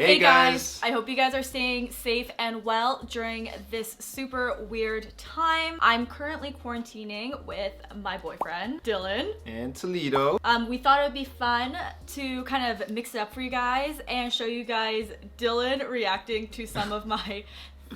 Hey guys! I hope you guys are staying safe and well during this super weird time. I'm currently quarantining with my boyfriend, Dylan. And Toledo. We thought it would be fun to kind of mix it up for you guys and show you guys Dylan reacting to some of my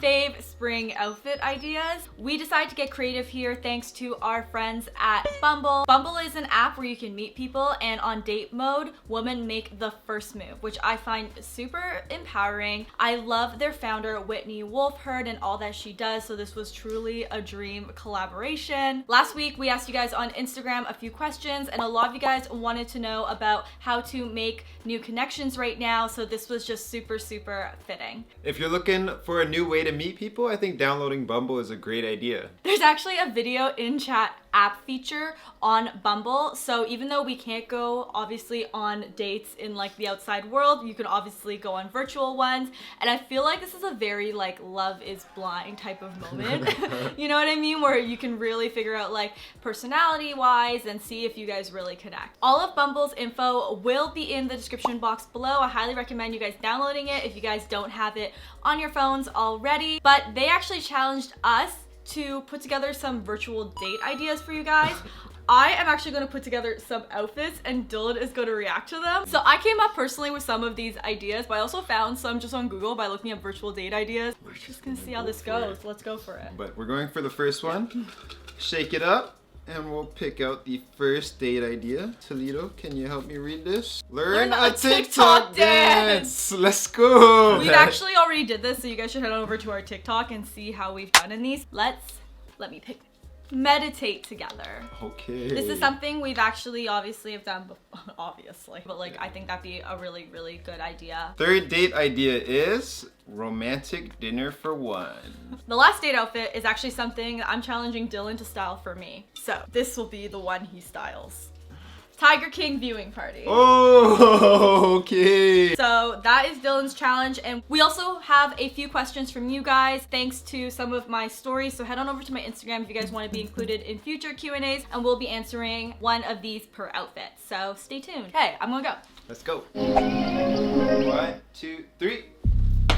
fave spring outfit ideas. We decided to get creative here thanks to our friends at Bumble. Bumble is an app where you can meet people, and on date mode, women make the first move, which I find super empowering. I love their founder, Whitney Wolfhard, and all that she does, so this was truly a dream collaboration. Last week, we asked you guys on Instagram a few questions, and a lot of you guys wanted to know about how to make new connections right now, so this was just super fitting. If you're looking for a new way to meet people, I think downloading Bumble is a great idea. There's actually a video in chat app feature on Bumble, so even though we can't go obviously on dates in like the outside world, you can obviously go on virtual ones, and I feel like this is a very like Love is Blind type of moment. You know what I mean? Where you can really figure out like personality wise and see if you guys really connect. All of Bumble's info will be in the description box below. I highly recommend you guys downloading it if you guys don't have it on your phones already. But they actually challenged us to put together some virtual date ideas for you guys. I am actually going to put together some outfits and Dylan is going to react to them. So I came up personally with some of these ideas, but I also found some just on Google by looking up virtual date ideas. We're just going to see how this goes. Let's go for it. But we're going for the first one. Shake it up and we'll pick out the first date idea. Toledo, can you help me read this? Learn a TikTok dance! Let's go! We've actually already did this, so you guys should head on over to our TikTok and see how we've done in these. Let me pick. Meditate together. Okay. This is something we've actually obviously have done before, obviously, but like I think that'd be a really good idea. Third date idea is romantic dinner for one. The last date outfit is actually something I'm challenging Dylan to style for me. So this will be the one he styles. Tiger King viewing party. Oh, okay. So that is Dylan's challenge, and we also have a few questions from you guys thanks to some of my stories. So head on over to my Instagram if you guys want to be included in future Q&As, and we'll be answering one of these per outfit. So stay tuned. Okay, I'm gonna go. Let's go. 1, 2, 3.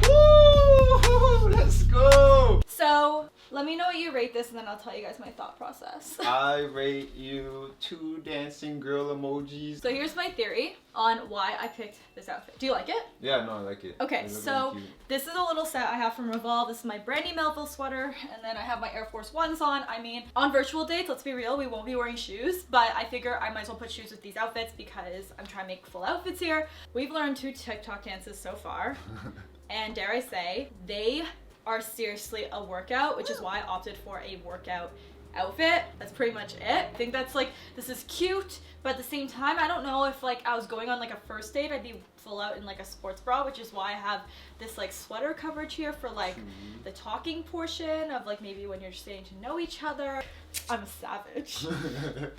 Woo! Let's go. So let me know what you rate this, and then I'll tell you guys my thought process. I rate you 2 dancing girl emojis. So here's my theory on why I picked this outfit. Do you like it? Yeah, no, I like it. Okay, so really this is a little set I have from Revolve. This is my brandy melville sweater, and then I have my Air Force Ones on. I mean, on virtual dates, let's be real, we won't be wearing shoes, but I figure I might as well put shoes with these outfits because I'm trying to make full outfits here. We've learned 2 TikTok dances so far, and dare I say, they are seriously a workout, which is why I opted for a workout outfit. That's pretty much it. I think that's like, this is cute, but at the same time, I don't know if like I was going on like a first date, I'd be full out in like a sports bra, which is why I have this like sweater coverage here for like the talking portion of like maybe when you're just getting to know each other. I'm a savage.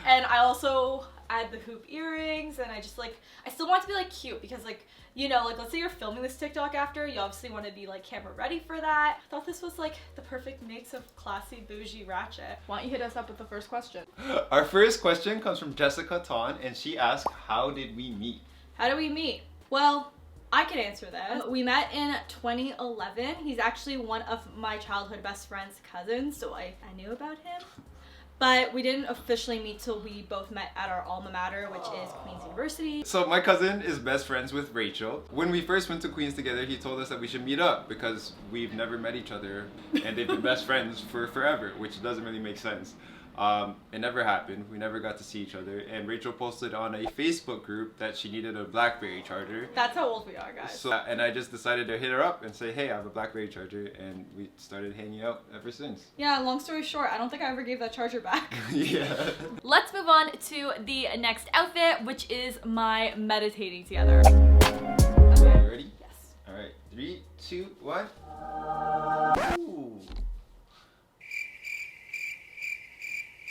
And I also add the hoop earrings, and I just like, I still want it to be like cute because like, you know, like let's say you're filming this TikTok after, you obviously want to be like camera ready for that. I thought this was like the perfect mix of classy, bougie, ratchet. Why don't you hit us up with the first question? Our first question comes from Jessica Ton, and she asked, how did we meet? How did we meet? Well, I can answer this. We met in 2011. He's actually one of my childhood best friend's cousins, so I knew about him. But we didn't officially meet till we both met at our alma mater, which is Queen's University. So my cousin is best friends with Rachel. When we first went to Queen's together, he told us that we should meet up because we've never met each other and they've been best friends for forever, which doesn't really make sense. It never happened. We never got to see each other, and Rachel posted on a Facebook group that she needed a BlackBerry charger. That's how old we are, guys. So, and I just decided to hit her up and say, hey, I have a BlackBerry charger, and we started hanging out ever since. Yeah, long story short, I don't think I ever gave that charger back. Yeah. Let's move on to the next outfit, which is my meditating together. Okay, you ready? Yes. All right, 3, 2, 1. Ooh.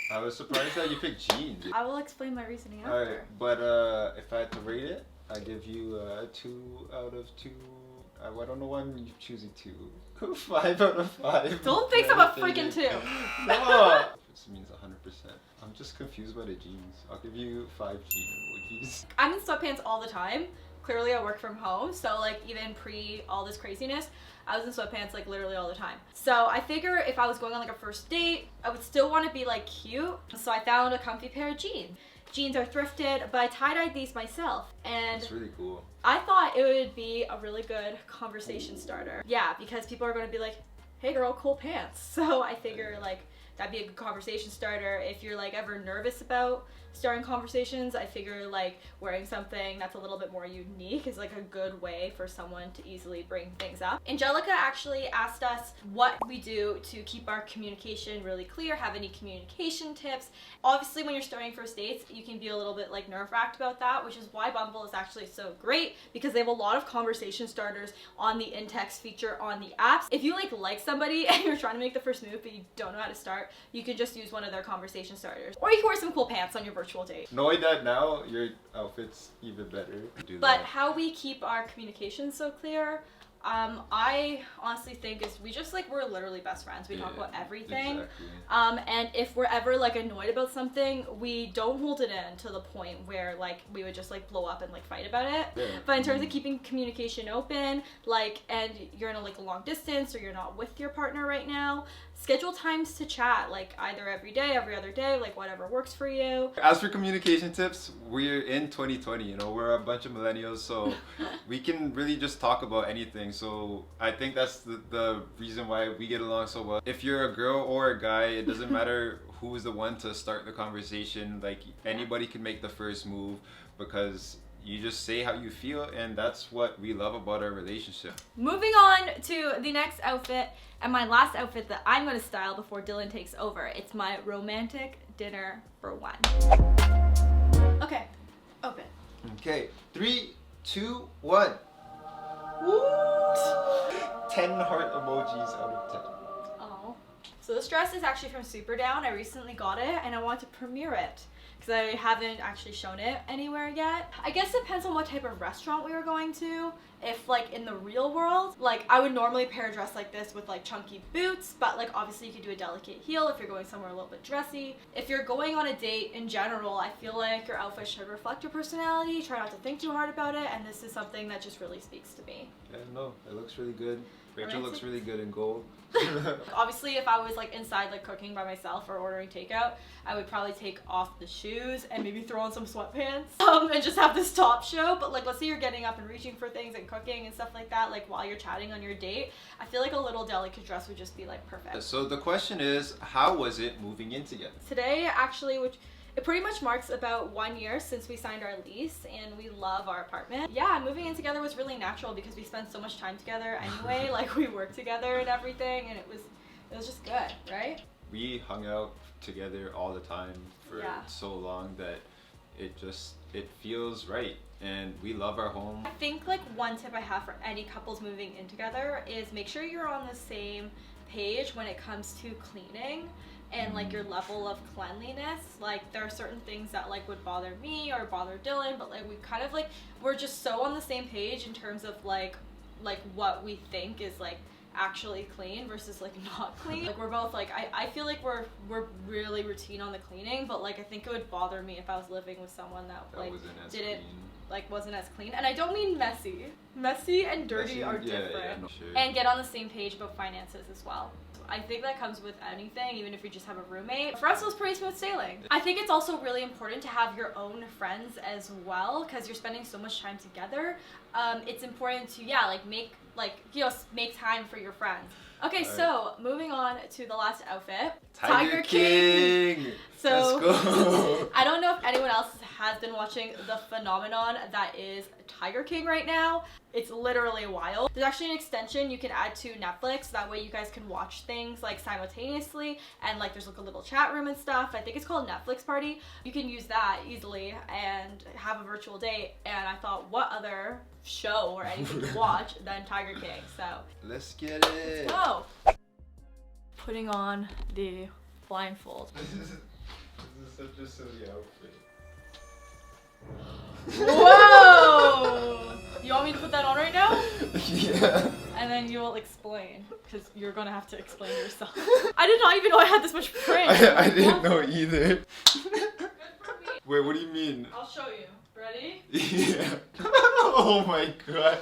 I was surprised that you picked jeans. I will explain my reasoning after. Alright, but if I had to rate it, I give you 2 out of 2. I don't know why I'm choosing 2. 5 out of 5. Don't think I'm a freaking 2. No! This means 100%. I'm just confused by the jeans. I'll give you 5 jean emojis. I'm in sweatpants all the time. clearly I work from home, so like even pre all this craziness, I was in sweatpants like literally all the time. So I figure if I was going on like a first date, I would still want to be like cute. So I found a comfy pair of jeans. Jeans are thrifted, but I tie-dyed these myself, and it's really cool. I thought it would be a really good conversation starter. Yeah, because people are going to be like, hey girl, cool pants. So I figure like that'd be a good conversation starter. If you're like ever nervous about starting conversations, I figure like wearing something that's a little bit more unique is like a good way for someone to easily bring things up. Angelica actually asked us what we do to keep our communication really clear, have any communication tips. Obviously when you're starting first dates, you can be a little bit like nerve-wracked about that, which is why Bumble is actually so great, because they have a lot of conversation starters on the in-text feature on the apps. If you like somebody and you're trying to make the first move but you don't know how to start, you can just use one of their conversation starters. Or you can wear some cool pants on your virtual date. Knowing that now, your outfit's even better. But how we keep our communication so clear, I honestly think is we just like, we're literally best friends. We talk about everything. Exactly. And if we're ever like annoyed about something, we don't hold it in to the point where like we would just like blow up and like fight about it. Yeah. But in terms of keeping communication open, like, and you're in a like a long distance or you're not with your partner right now, schedule times to chat, like either every day, every other day, like whatever works for you. As for communication tips, we're in 2020, you know, we're a bunch of millennials, so we can really just talk about anything. So I think that's the reason why we get along so well. If you're a girl or a guy, it doesn't matter who is the one to start the conversation. Like anybody can make the first move, because you just say how you feel, and that's what we love about our relationship. Moving on to the next outfit, and my last outfit that I'm going to style before Dylan takes over. It's my romantic dinner for one. Okay, open. Okay, 3, 2, 1. Woo! 10 heart emojis out of 10. Oh. So this dress is actually from Superdown. I recently got it and I want to premiere it, because I haven't actually shown it anywhere yet. I guess it depends on what type of restaurant we were going to. If like in the real world, like I would normally pair a dress like this with like chunky boots, but like obviously you could do a delicate heel if you're going somewhere a little bit dressy. If you're going on a date in general, I feel like your outfit should reflect your personality. Try not to think too hard about it, and this is something that just really speaks to me. Yeah, no, it looks really good. Rachel looks really good in gold. Obviously, if I was like inside like cooking by myself or ordering takeout, I would probably take off the shoes and maybe throw on some sweatpants and just have this top show. But like, let's say you're getting up and reaching for things and cooking and stuff like that, like while you're chatting on your date, I feel like a little delicate dress would just be like perfect. So the question is, how was it moving in together? Today actually, it pretty much marks about 1 year since we signed our lease, and we love our apartment. Yeah, moving in together was really natural because we spend so much time together anyway. Like we work together and everything, and it was just good, right? We hung out together all the time for so long that it feels right, and we love our home. I think like one tip I have for any couples moving in together is make sure you're on the same page when it comes to cleaning and like your level of cleanliness. Like there are certain things that like would bother me or bother Dylan, but like we kind of like, we're just so on the same page in terms of like what we think is like actually clean versus like not clean. Like we're both like, I feel like we're really routine on the cleaning, but like I think it would bother me if I was living with someone that like wasn't as clean. And I don't mean messy and dirty are different. No, sure. And get on the same page about finances as well. I think that comes with anything, even if you just have a roommate. For us, it was pretty smooth sailing. I think it's also really important to have your own friends as well, because you're spending so much time together. It's important to, make time for your friends. Okay, so moving on to the last outfit. Tiger King! So, let's go. I don't know if anyone else has been watching the phenomenon that is Tiger King right now. It's literally wild. There's actually an extension you can add to Netflix. That way you guys can watch things like simultaneously, and like there's like a little chat room and stuff. I think it's called Netflix Party. You can use that easily and have a virtual date. And I thought, what other show or anything to watch than Tiger King? So let's get it. Let's go. Putting on the blindfold. This is such a silly outfit. Whoa! You want me to put that on right now? Yeah. And then you will explain, because you're gonna have to explain yourself. I did not even know I had this much print. I didn't know either. Wait, what do you mean? I'll show you. Ready? Yeah. Oh my god.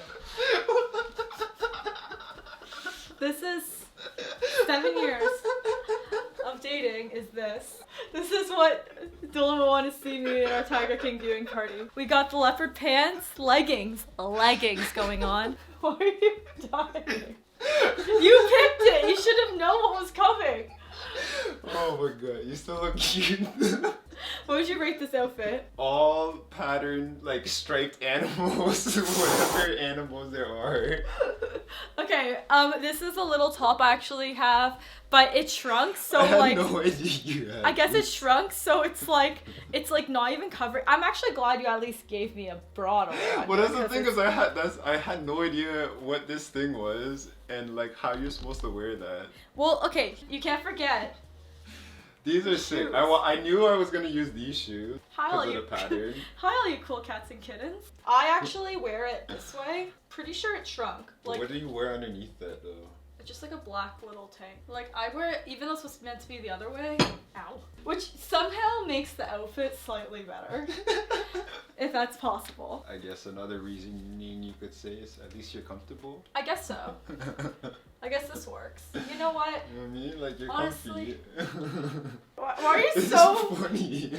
This is 7 years of dating is this. This is what Dylan will want to see me in our Tiger King viewing party. We got the leopard pants, leggings going on. Why are you dying? You picked it! You should have known what was coming! Oh my god, you still look cute. What would you rate this outfit? All patterned, like striped animals, whatever animals there are. Okay, this is a little top I actually have, but it shrunk, so I had like no idea you had I guess this. it shrunk, so it's like not even covered. I'm actually glad you at least gave me a bra to wear. Well, that's the thing is I had no idea what this thing was and like how you're supposed to wear that. Well, okay, you can't forget. These are sick. Shoes. I knew I was gonna use these shoes Hi, all because of you the pattern. Hi, all you cool cats and kittens. I actually wear it this way. Pretty sure it shrunk. Like What do you wear underneath that though? just like a black little tank. Like I wear it even though it's meant to be the other way. Ow. Which somehow makes the outfit slightly better. If that's possible. I guess another reason you could say is at least you're comfortable. I guess so. I guess this works. You know what? You know what I mean? Like you're Honestly, comfy. Why are you This so is funny.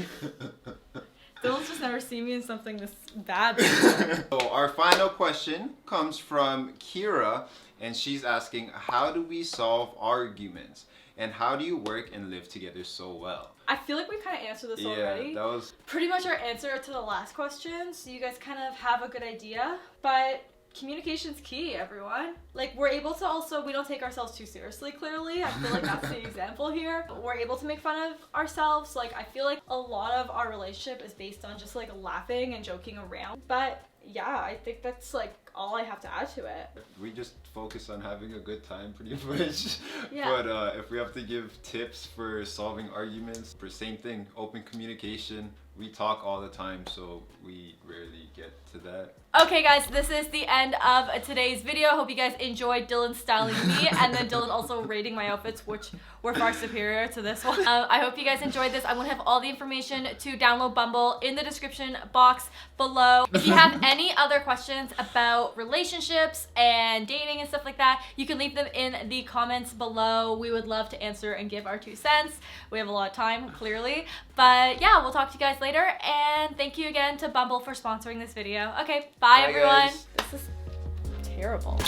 Dylan's just never seen me in something this bad. So our final question comes from Kira, and she's asking, how do we solve arguments? And how do you work and live together so well? I feel like we kind of answered this already. Yeah, that was... Pretty much our answer to the last question, so you guys kind of have a good idea. But communication's key, everyone. Like, we're able to also, we don't take ourselves too seriously, clearly. I feel like that's the example here. We're able to make fun of ourselves. Like, I feel like a lot of our relationship is based on just, like, laughing and joking around. But, yeah, I think that's, like, all I have to add to it. We just focus on having a good time, pretty much. Yeah. But if we have to give tips for solving arguments, for same thing, open communication. We talk all the time, so we rarely get to that. Okay guys, this is the end of today's video. Hope you guys enjoyed Dylan styling me and then Dylan also rating my outfits, which were far superior to this one. I hope you guys enjoyed this. I'm gonna have all the information to download Bumble in the description box below. If you have any other questions about relationships and dating and stuff like that, you can leave them in the comments below. We would love to answer and give our 2 cents. We have a lot of time, clearly. But yeah, we'll talk to you guys later, and thank you again to Bumble for sponsoring this video. Okay, bye everyone. Guys. This is terrible.